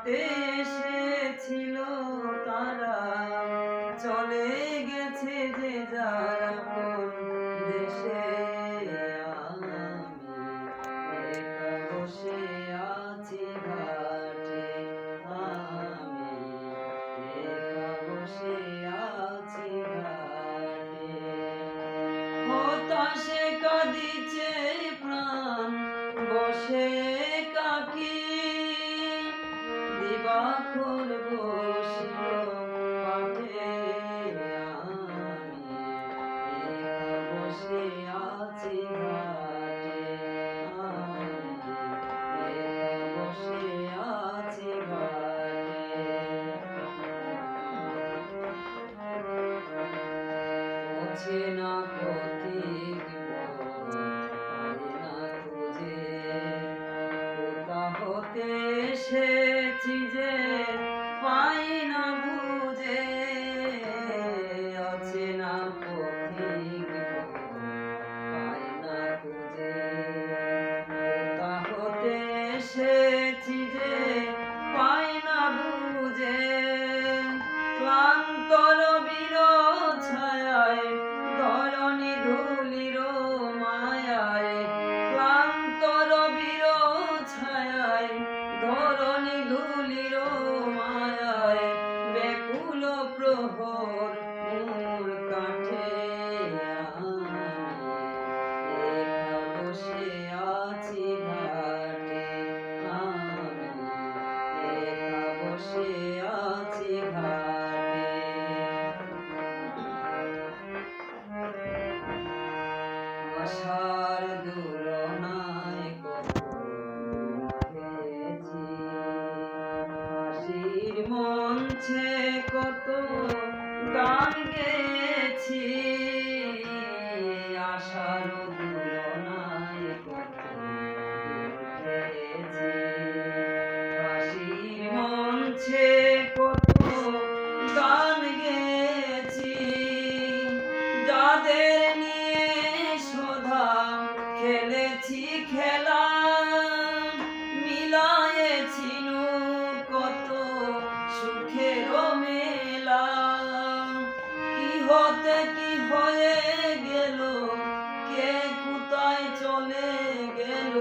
হাতে এসেছিল তারা, চলে গেছে যে যারা কোন দেশে। আমি একা বসে আছি ঘাটে, আমি একা বসে আছি ঘাটে। হতাশে কাঁদিছে প্রাণ বসে কাকি, দিবাকর বসিল পাটে। আমি একা বসে আছি ঘাটে, আমি একা বসে আছি ঘাটে। পৌঁছে না পথিক পথ, পাই না খুঁজে, কোথা হতে এসেছি যে পাই না বুঝে। আছে না পথিক পথ, পাই না খুঁজে, কোথা হতে এসেছি যে পাই না বুঝে। ক্লান্ত রবির ছায়ায়, ধরণী ধুলির মায়ায়, ক্লান্ত রবির ছায়ায়, ধরণী ধুলির মায়ায়, ব্যাকুল প্রহর মোর কাঠে। আমি একা বসে আছি ঘাটে, আমি একা বসে আছি ঘাটে। আশার দোলনায় কত গেছি, হাসির মঞ্চে কত গান গেছি। আশার দোলনায় কত গেছি, হাসির মঞ্চে কত গান গেছি। যাদের নিয়ে সদা খেলেছি খেলা, মিলায়েছি কত সুখের মেলা। কি হতে কি হয়ে গেল, কে কোথায় চলে গেল,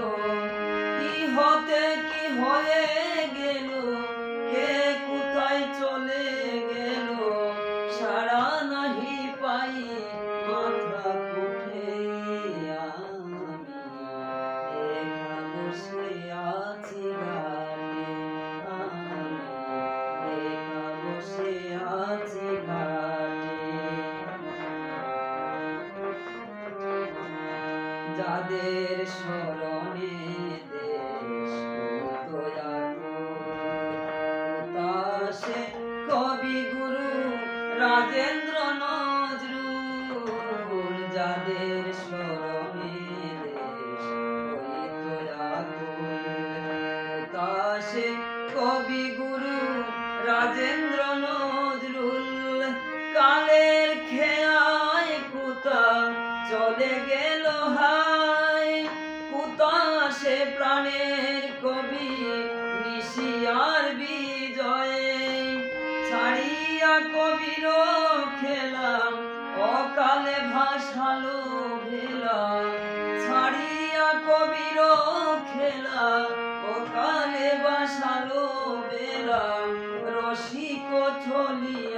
কি হতে কি হয়ে গেল, কে কোথায় চলে গেল। সারা নাহি পাই মাথা উঠে, আমি একা বসে আছি ঘাটে, আমি একা বসে আছি ঘাটে। যাদের স্মরণে দেশ সে কবি গুরু রাজেন্দ্র নজরুল। যাদের স্মরণে দেশ সে কবি গুরু রাজেন্দ্র নজরুল। কালের খেয়ায় কোথা চলে গেল হায়, কোথা সে প্রাণের কবি নিশিয়ার বিজয়ে। ছাড়িয়া কবির খেলা, অকালে ভাসালো ভেলা, ছাড়িয়া কবির খেলা, অকালে ভাসালো বেলা। রসিক চলিয়া